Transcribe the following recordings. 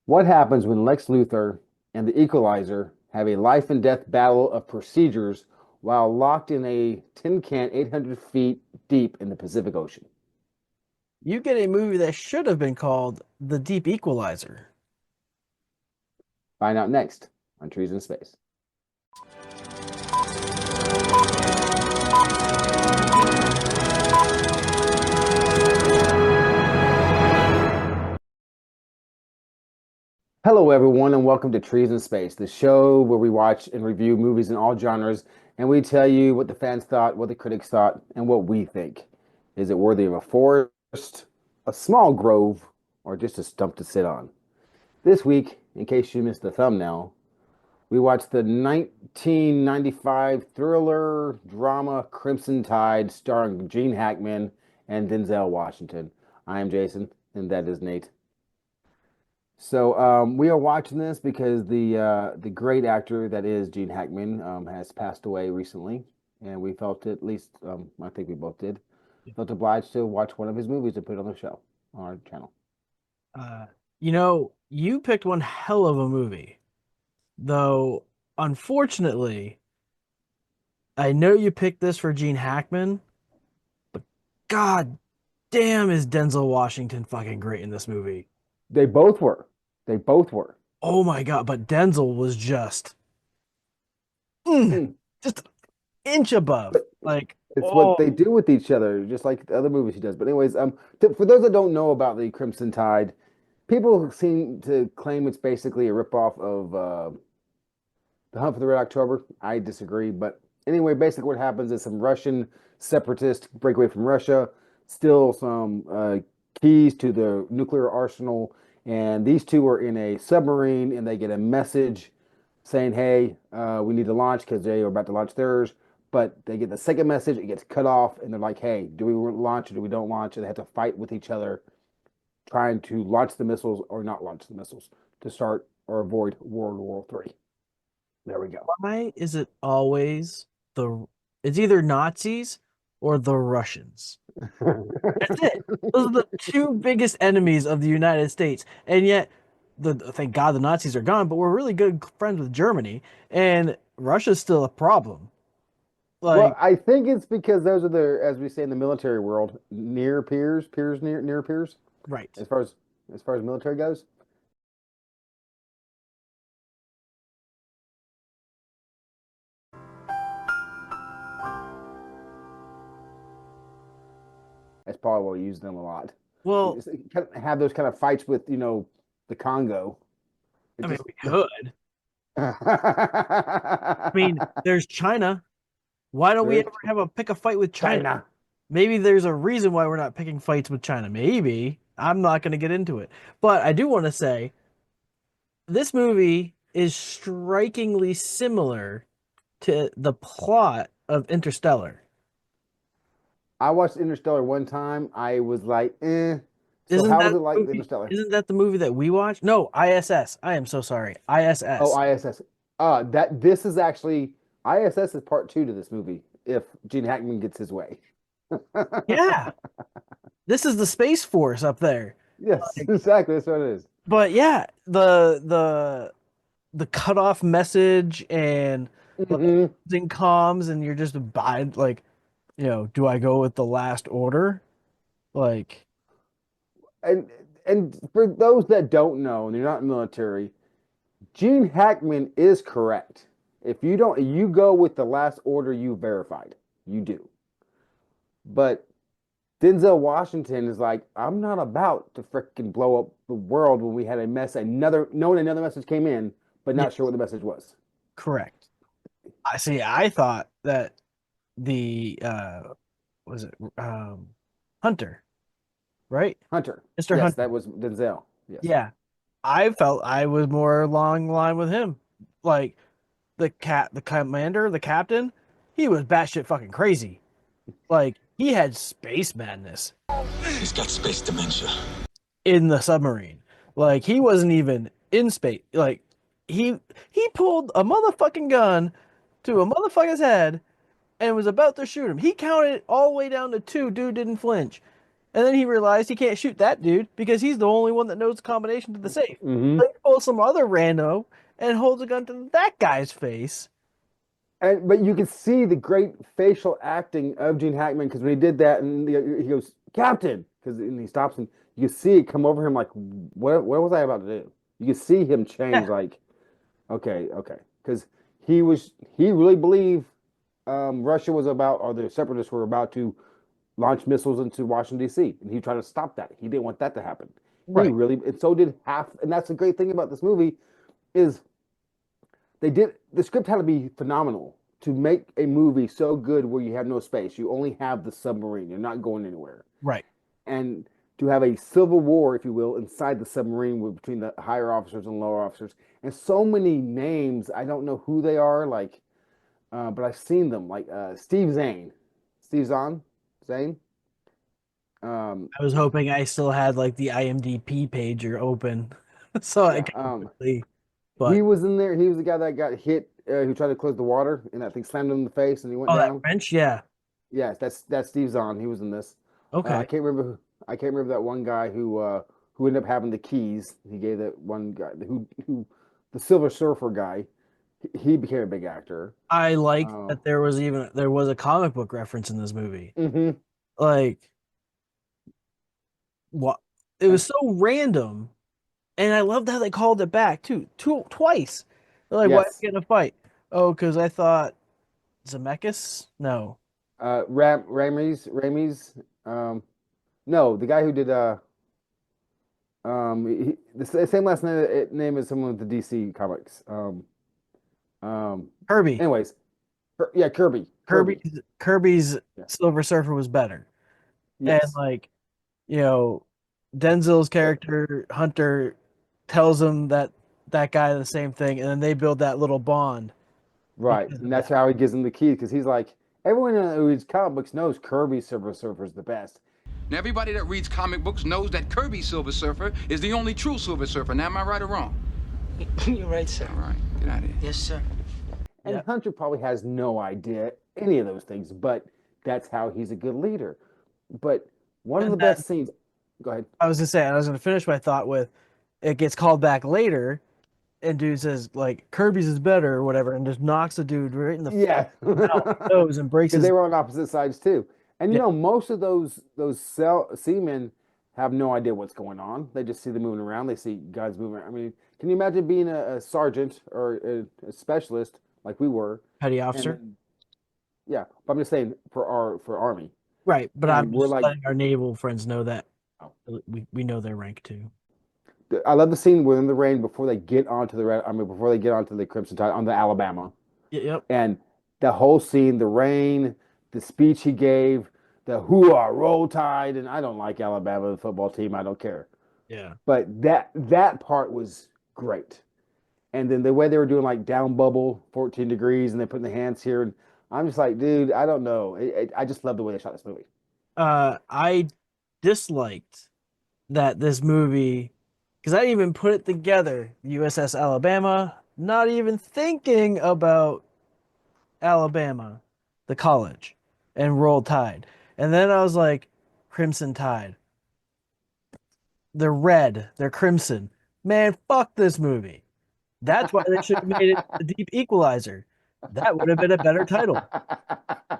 What happens when Lex Luthor and the Equalizer have a life and death battle of procedures while locked in a tin can 800 feet deep in the Pacific Ocean? You get a movie that should have been called The Deep Equalizer. Find out next on Trees in Space. Hello, everyone, and welcome to Trees in Space, the show where we watch and review movies in all genres, and we tell you what the fans thought, what the critics thought, and what we think. Is it worthy of a forest, a small grove, or just a stump to sit on? This week, in case you missed the thumbnail, we watched the 1995 thriller drama Crimson Tide starring Gene Hackman and Denzel Washington. I am Jason, and that is Nate. We are watching this because the great actor that is Gene Hackman has passed away recently, and we felt at least I think we both did felt obliged to watch one of his movies to put on the show on our channel. Uh, you picked one hell of a movie, though, unfortunately, I know you picked this for Gene Hackman, but god damn is Denzel Washington fucking great in this movie. They both were. They both were. Oh my god, but Denzel was mm, Mm. just an inch above. But Like, it's what they oh, do with each other, just like the other movies he does. But anyways, for those that don't know about the Crimson Tide, people seem to claim it's basically a ripoff of The Hunt for the Red October. I disagree, but anyway, basically what happens is some Russian separatists break away from Russia, steal some keys to the nuclear arsenal, and these two are in a submarine, and they get a message saying, "Hey, we need to launch," because they are about to launch theirs. But they get the second message, it gets cut off, and they're like, "Hey, do we launch or do we don't launch?" And they have to fight with each other, trying to launch the missiles or not launch the missiles to start or avoid World War III. There we go. why is it always the it's either Nazis or the Russians? That's it. Those are the two biggest enemies of the United States. And yet, thank God the Nazis are gone, but we're really good friends with Germany, and Russia's still a problem. Well, Like, I think it's because those are the, as we say in the military world, near peers, peers near peers, right. as far as military goes. That's probably why we use them a lot. Well, It's, kind of have those kind of fights with, the Congo. It I mean, just we could. I mean, there's China. Why don't we There's ever have a pick a fight with China? China. Maybe there's a reason why we're not picking fights with China. Maybe. I'm not going to get into it. But I do want to say this movie is strikingly similar to the plot of Interstellar. I watched Interstellar one time. I was like, eh. So Isn't how was that it like movie? Interstellar? Isn't that the movie that we watched? No, ISS. I am so sorry. Oh, ISS. ISS. That this is actually ISS is part two to this movie if Gene Hackman gets his way. Yeah, this is the Space Force up there. Yes, Like, exactly. That's what it is. but yeah, the cutoff message and the Hmm. losing comms, and you're just by like, do I go with the last order? Like, And for those that don't know, and you're not military, Gene Hackman is correct. If you don't, you go with the last order you verified. You do. But Denzel Washington is like, I'm not about to freaking blow up the world when we had a mess, knowing another message came in, but yeah, not sure what the message was. correct. I see. I thought that the was it Hunter, right? Hunter. Mr. Yes, Hunter. that was Denzel. Yes. Yeah. I felt I was more along the line with him. Like the commander, the captain, he was batshit fucking crazy. Like he had space madness He's got space dementia. in the submarine. Like he wasn't even in space. Like he pulled a motherfucking gun to a motherfucker's head and was about to shoot him. He counted all the way down to two. Dude didn't flinch. And then he realized he can't shoot that dude because he's the only one that knows the combination to the safe. Hmm. So he pulls some other rando and holds a gun to that guy's face. And but you can see the great facial acting of Gene Hackman because when he did that and he goes, Captain, because and he stops and you can see it come over him like, what was I about to do? You can see him change Yeah, like, okay, okay, because he really believed Russia was about or the separatists were about to launch missiles into Washington D.C. and he tried to stop that. He didn't want that to happen. He right, really and so did half, and that's the great thing about this movie is the script had to be phenomenal to make a movie so good where you have no space. You only have the submarine. You're not going anywhere. right. And to have a civil war, if you will, inside the submarine between the higher officers and lower officers, and so many names. I don't know who they are, like, but I've seen them, like Steve Zane, Steve Zahn, Zane. Um, I was hoping I still had like the IMDb pager open so I yeah, could quickly, he but was in there. He was the guy that got hit, who tried to close the water, and that thing slammed him in the face, and he went oh, that down. wrench, yeah. Yes, that's Steve Zahn. He was in this. I Okay. can't remember. I can't remember that one guy who ended up having the keys. He gave that one guy who the Silver Surfer guy. He became a big actor. I like Uh, that there was a comic book reference in this movie. hmm Like what it And was so random. And I loved how they called it back too, twice. They're like, "Why are yes, you getting a fight?" Oh, because I thought Zemeckis? No, Ramis. No, the guy who did the same last name as someone with the DC comics. Um, Kirby. anyways, yeah, Kirby. Kirby. Kirby's Yeah. Silver Surfer was better. And Yes. like, you know, Denzel's Eh, character Hunter tells him that guy the same thing, and then they build that little bond Right, because and of that's that. how he gives him the key because he's like everyone who reads comic books knows Kirby Silver Surfer is the best. Now, everybody that reads comic books knows that Kirby Silver Surfer is the only true Silver Surfer. Now, am I right or wrong? You're right, sir. All right, get out of here. Yes, sir. And Yeah. Hunter probably has no idea any of those things, but that's how he's a good leader. But one of And the then best scenes. Go ahead. I was gonna say, I was gonna finish my thought with it gets called back later, and dude says like Kirby's is better or whatever, and just knocks the dude right in the Yeah, mouth, nose, and breaks because they his. were on opposite sides too. And Yeah, most of those seamen have no idea what's going on. They just see them moving around. They see guys moving around. I mean, can you imagine being a sergeant or a specialist like we were, petty and officer. then yeah, but I'm just saying for Army, Right, but I'm and we're just like, letting our naval friends know that oh. we know their rank too. I love the scene within the rain before they get onto the red. I mean, before they get onto the Crimson Tide on the Alabama, Yep. and the whole scene, the rain, the speech he gave, the hooah, roll tide, and I don't like Alabama, the football team. I don't care, Yeah. but that part was great. And then the way they were doing like down bubble, 14 degrees, and they putting the hands here, and I'm just like, dude, I don't know. I just love the way they shot this movie. I disliked that this movie because I didn't even put it together. USS Alabama, not even thinking about Alabama, the college, and Roll Tide. And then I was like, Crimson Tide. They're red, they're crimson. Man, fuck this movie. That's why they should have made it the Deep Equalizer. That would have been a better title.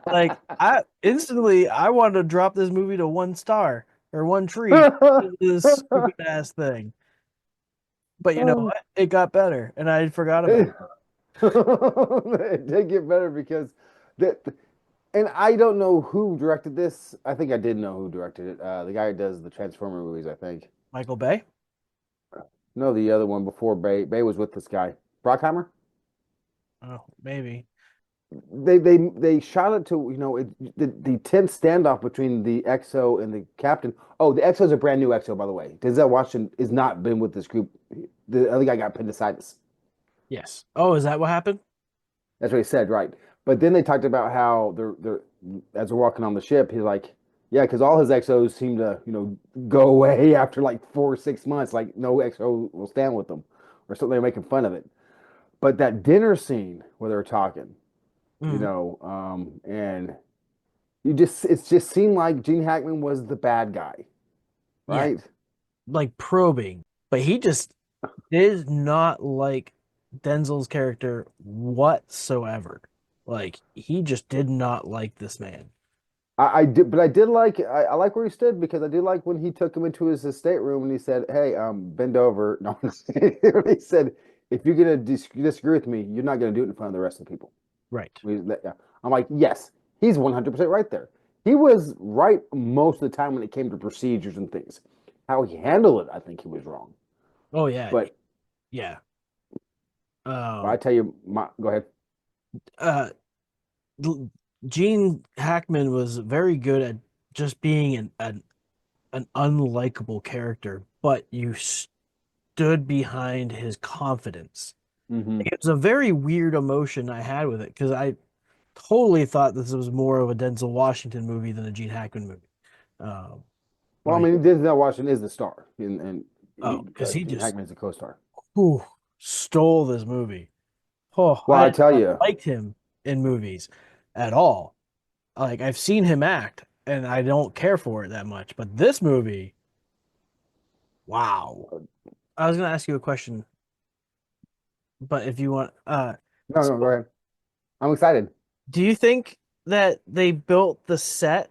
Like I instantly I wanted to drop this movie to 1 star or one tree. This stupid ass thing. But you know what? It got better and I forgot about it. It did get better because that, and I don't know who directed this. I think I did know who directed it. The guy who does the Transformer movies, I think. Michael Bay? No, the other one before Bay. Bay was with this guy, Brockheimer. Oh, maybe. They shot it to the tense standoff between the XO and the captain. Oh, the XO is a brand new XO, by the way. Denzel Washington has not been with this group. The other guy got appendicitis. Yes. Oh, is that what happened? That's what he said, right? But then they talked about how they're as they're walking on the ship, he's like, yeah, because all his XOs seem to go away after like 4 or 6 months. Like no XO will stand with them, or something. They're making fun of it. But that dinner scene where they're talking, Mhm. and it just seemed like Gene Hackman was the bad guy, Yeah, right? like probing, but he just did not like Denzel's character whatsoever. Like he just did not like this man. I did, but I did like I like where he stood because I did like when he took him into his estate room and he said, "Hey, bend over." No, he said, "If you're gonna disagree with me, you're not gonna do it in front of the rest of the people." Right. Yeah. I'm like, yes, he's 100% right there. He was right most of the time when it came to procedures and things. How he handled it, I think he was wrong. Oh yeah, But yeah. I tell you, go ahead. Uh, Gene Hackman was very good at just being an unlikable character, but you stood behind his confidence. Hmm. It was a very weird emotion I had with it because I totally thought this was more of a Denzel Washington movie than a Gene Hackman movie. Um, Well, I like, mean, Denzel Washington is the star, and oh, because he Gene just Hackman is the co-star. whew, stole this movie. Oh, Well, I I have tell not you, liked him in movies at all. Like I've seen him act, and I don't care for it that much. But this movie, wow. I was gonna ask you a question, but if you want, no, so no, go ahead. I'm excited. do you think that they built the set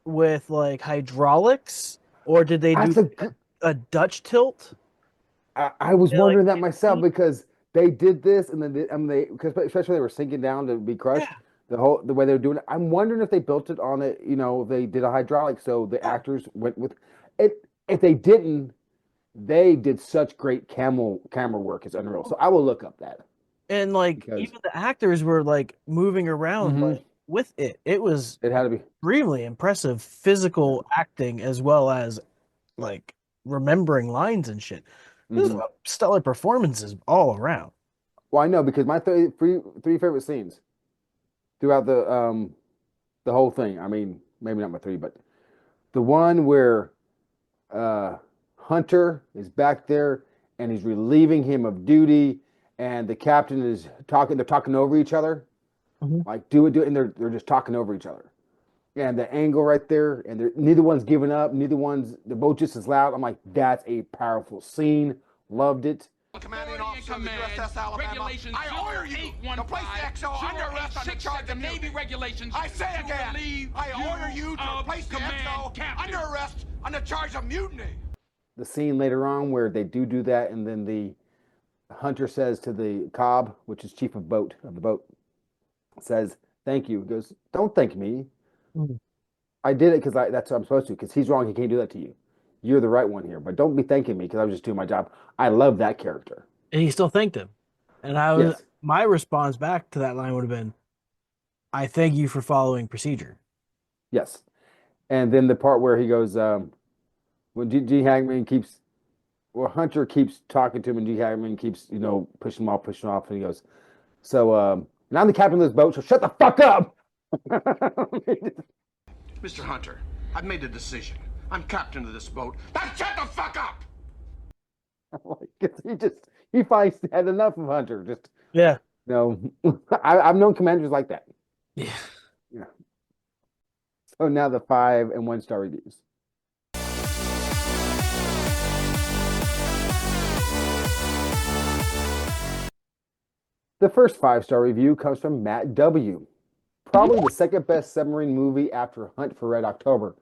with like hydraulics, or did they do That's a good, a Dutch tilt? I was They, like, wondering that myself because they did this and then because especially when they were sinking down to be crushed, yeah, the way they were doing it. I'm wondering if they built it on it. They did a hydraulic, so the actors went with it. If they didn't, they did such great camera work. It's unreal. So I will look up that and like because even the actors were like moving around mhm, like with it. It was it had to be. extremely impressive Yeah. physical acting as well as like remembering lines and shit. This is Hmm. stellar performances all around. Well, I know because my three favorite scenes throughout the whole thing. I mean, maybe not my three, but the one where uh, Hunter is back there and he's relieving him of duty, and the captain is talking. They're talking over each other, Mhm. like do it, and they're just talking over each other. And the angle right there, and neither one's giving up. Neither one's they're both just as loud. I'm like, that's a powerful scene. Loved it. Commanding officer of the USS Alabama, I order you to place the XO under arrest on the charge of Navy regulations. I say again, I order you to place the XO under arrest on the charge of mutiny. The scene later on where they do that, and then the Hunter says to the Cobb, which is chief of the boat, says, "Thank you." He goes, "Don't thank me. Mhm. I did it because that's what I'm supposed to. Because he's wrong. He can't do that to you. You're the right one here. But don't be thanking me because I was just doing my job." I love that character. And he still thanked him. And I was Yes, my response back to that line would have been, I thank you for following procedure. yes. And then the part where he goes, when G. Hagman keeps, well, Hunter keeps talking to him, and G. Hagman keeps, pushing him off, and he goes, "So, and I'm the captain of this boat, so shut the fuck up." Mr. Hunter, I've made a decision. I'm captain of this boat. Now shut the fuck up! He finally had enough of Hunter. Just Yeah. no, I've known commanders like that. Yeah. Yeah. So now the 5 and 1 star reviews. The first 5-star review comes from Matt W. Probably the second best submarine movie after Hunt for Red October.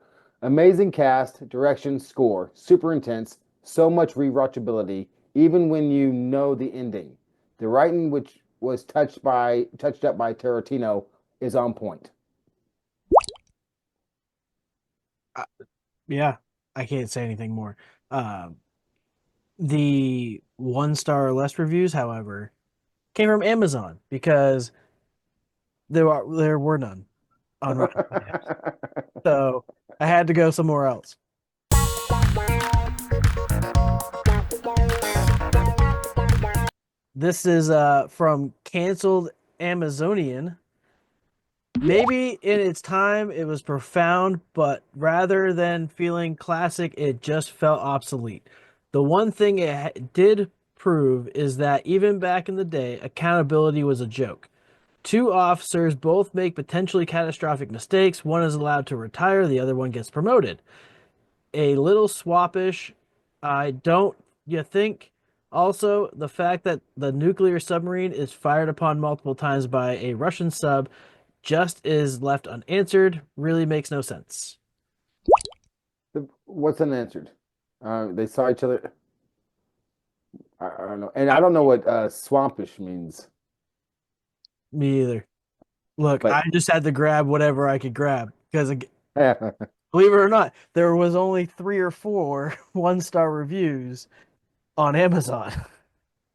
Amazing cast, direction, score, super intense, so much rewatchability, even when you know the ending. The writing, which was touched up by Tarantino, is on point. Yeah. I can't say anything more. Um, the 1 star or less reviews, however, came from Amazon because there were none on Rotten Tomatoes. So I had to go somewhere else. This is from Canceled Amazonian. Maybe in its time it was profound, but rather than feeling classic, it just felt obsolete. The one thing it did prove is that even back in the day, accountability was a joke. Two officers both make potentially catastrophic mistakes. One is allowed to retire, the other one gets promoted. A little swappish. I don't, you think? Also, the fact that the nuclear submarine is fired upon multiple times by a Russian sub just is left unanswered really makes no sense. What's unanswered? They saw each other. I don't know, and I don't know what swampish means. Me either. Look, I But just had to grab whatever I could grab because, yeah, believe it or not, there was only 3 or 4 one-star reviews on Amazon.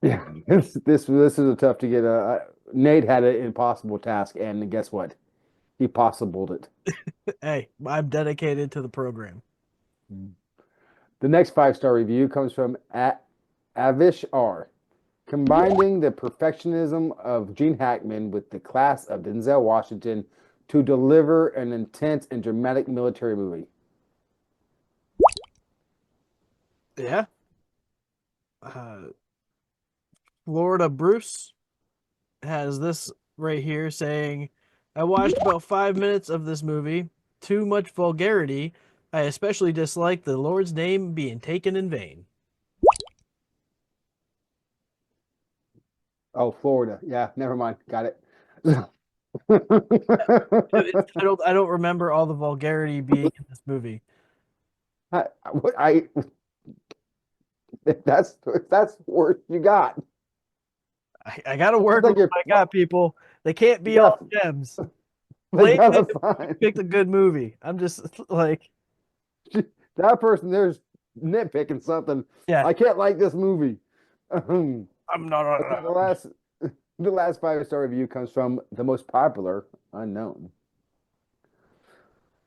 this is a tough to get. Nate had an impossible task, and guess what? He possibled it. Hey, I'm dedicated to the program. The next 5-star review comes from Avish R. Combining the perfectionism of Gene Hackman with the class of Denzel Washington to deliver an intense and dramatic military movie. Yeah. Florida Bruce has this right here saying, I watched about 5 minutes of this movie. Too much vulgarity. I especially dislike the Lord's name being taken in vain. Oh, Florida. Yeah, never mind. Got it. I don't remember all the vulgarity being in this movie. I that's the worst you got. I got to work Like with what I got, people. They can't be all gems. they Blake gotta find picked a good movie. I'm just like, that person there's nitpicking something. yeah, I can't like this movie. Okay, I'm not. the last 5-star review comes from the most popular unknown.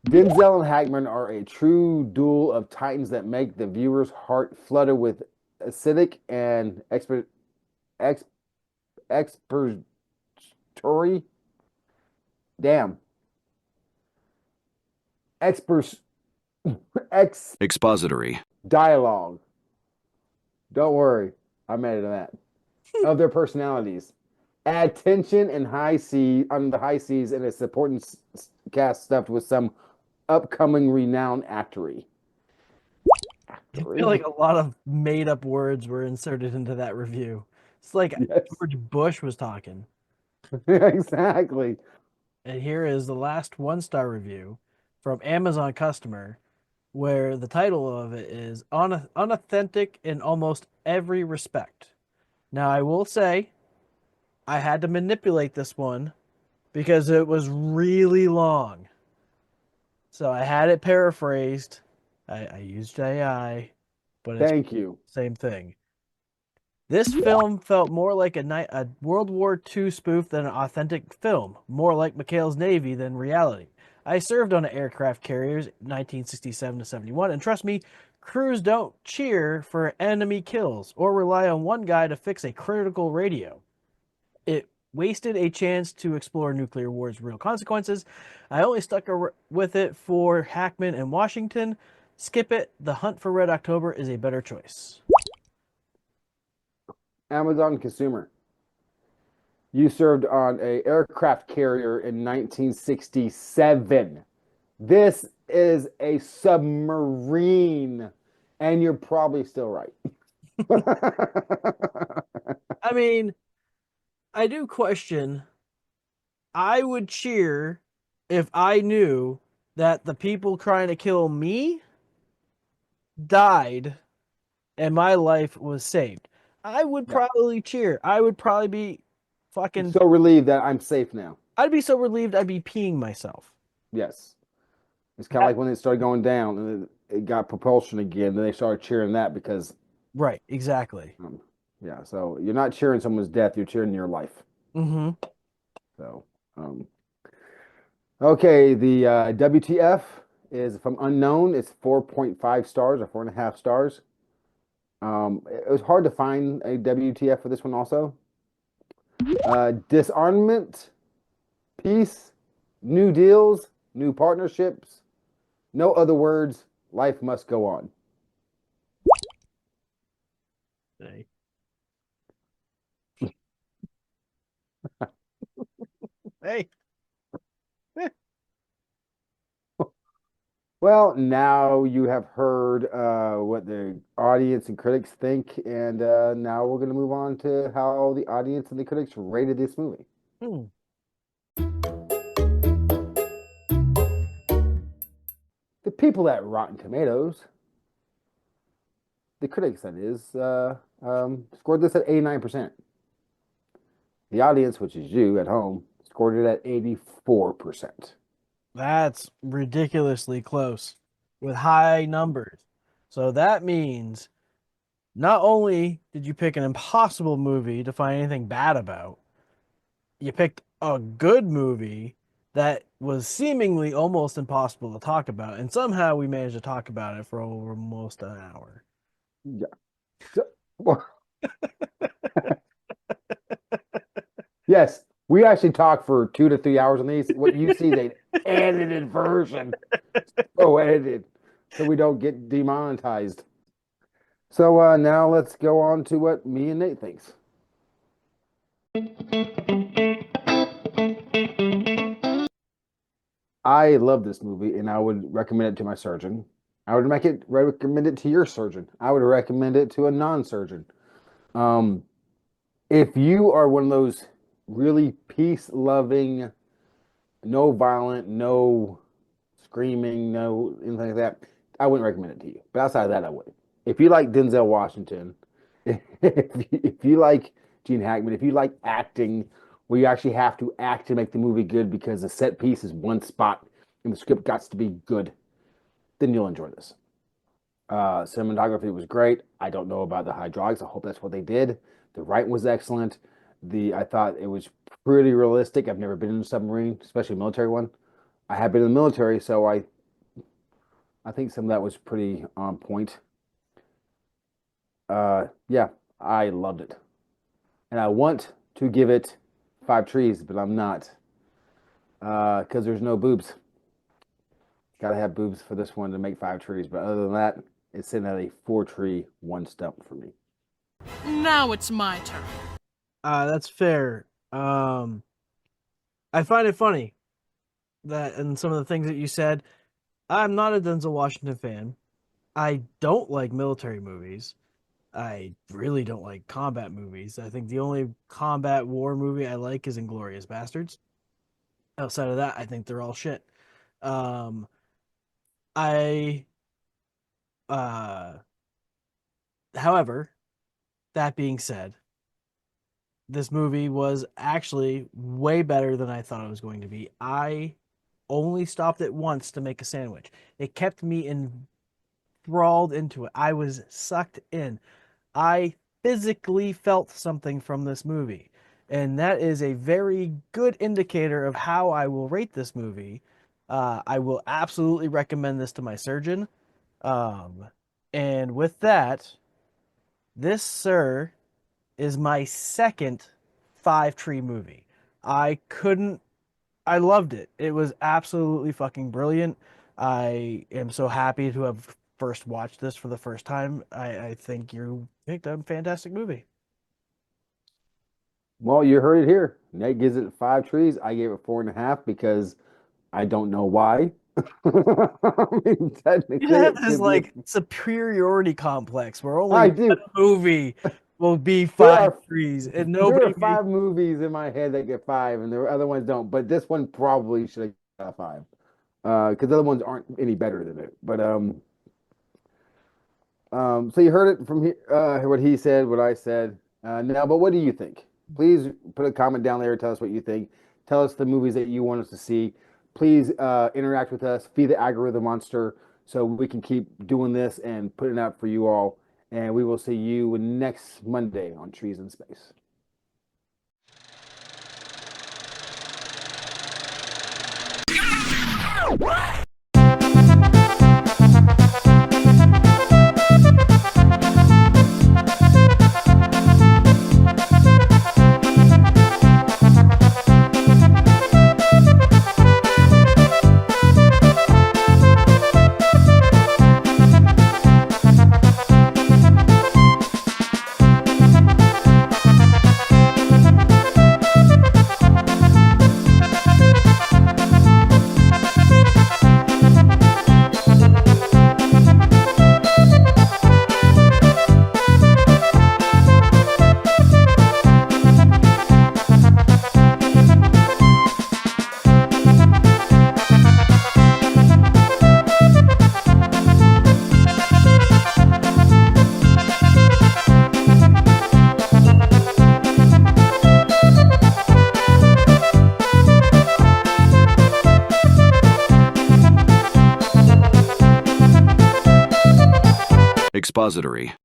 Denzel and Hackman are a true duel of titans that make the viewer's heart flutter with acidic and ex, expertory. Damn. Expers, ex Expository. dialogue. Don't worry, I'm adding that. Of their personalities. Add tension and high sea on the high seas and a supporting cast stuffed with some upcoming renowned actory. I feel like a lot of made up words were inserted into that review. It's like Yes. George Bush was talking. Exactly. And here is the last one-star review from Amazon customer, where the title of it is unauthentic in almost every respect. Now, I will say, I had to manipulate this one because it was really long. So I had it paraphrased. I used AI, but it's Thank you. same thing. This film felt more like a World War II spoof than an authentic film, more like McHale's Navy than reality. I served on aircraft carriers 1967 to 71, and trust me, crews don't cheer for enemy kills or rely on one guy to fix a critical radio. It wasted a chance to explore nuclear war's real consequences. I only stuck with it for Hackman and Washington. Skip it. The Hunt for Red October is a better choice. Amazon consumer. You served on a aircraft carrier in 1967. This is a submarine, and you're probably still right. I mean, I do question. I would cheer if I knew that the people trying to kill me died and my life was saved. I would Yeah. probably cheer. I would probably be fucking. So relieved that I'm safe now. I'd be so relieved I'd be peeing myself. Yes. It's kind of like when it started going down and it got propulsion again. Then they started cheering that because, Right, exactly. yeah. So you're not cheering someone's death; you're cheering your life. Mm-hmm. So, okay. The WTF is from unknown. It's 4.5 stars or 4.5 stars. It was hard to find a WTF for this one also. Disarmament, peace, new deals, new partnerships. No other words. Life must go on. Hey. Well, now you have heard what the audience and critics think, and now we're going to move on to how the audience and the critics rated this movie. Hmm. The people at Rotten Tomatoes, the critics that is, scored this at 89%. The audience, which is you at home, scored it at 84%. That's ridiculously close with high numbers. So that means not only did you pick an impossible movie to find anything bad about, you picked a good movie that was seemingly almost impossible to talk about, and somehow we managed to talk about it for over almost an hour. Yeah. So, well, yes, we actually talked for 2 to 3 hours on these. What you see, the edited version. So edited. So we don't get demonetized. So now let's go on to what me and Nate thinks. I love this movie, and I would recommend it to my surgeon. I would recommend it to your surgeon. I would recommend it to a non-surgeon. If you are one of those really peace-loving, no violent, no screaming, no anything like that, I wouldn't recommend it to you. But outside of that, I would. If you like Denzel Washington, if you like Gene Hackman, if you like acting, where you actually have to act to make the movie good because the set piece is one spot and the script got to be good, then you'll enjoy this. Cinematography was great. I don't know about the hydraulics. I hope that's what they did. The writing was excellent. I thought it was pretty realistic. I've never been in a submarine, especially a military one. I have been in the military, so I think some of that was pretty on point. Yeah, I loved it. And I want to give it 5 trees, but I'm not. Because there's no boobs. Gotta have boobs for this one to make 5 trees. But other than that, it's sitting at a 4 tree, 1 stump for me. Now it's my turn. That's fair. I find it funny that in some of the things that you said, I'm not a Denzel Washington fan. I don't like military movies. I really don't like combat movies. I think the only combat war movie I like is Inglourious Bastards. Outside of that, I think they're all shit. However, that being said, this movie was actually way better than I thought it was going to be. I only stopped it once to make a sandwich. It kept me enthralled into it. I was sucked in. I physically felt something from this movie. And that is a very good indicator of how I will rate this movie. I will absolutely recommend this to my surgeon. And with that, this, sir, is my second 5 tree movie. I loved it. It was absolutely fucking brilliant. I am so happy to have first watched this for the first time. I think you picked a fantastic movie. Well, you heard it here. Nate gives it 5 trees. I gave it 4.5 because I don't know why. I mean, technically, You have it this should like superiority complex where only I do. one movie will be There 5 are- trees and There nobody are 5 movies in my head that get 5, and the other ones don't. But this one probably should have got 5, because the other ones aren't any better than it. But so you heard it from what he said, what I said. Now, but what do you think? Please put a comment down there. Tell us what you think. Tell us the movies that you want us to see. Please interact with us. Feed the algorithm monster so we can keep doing this and putting it out for you all. And we will see you next Monday on Trees in Space. expository.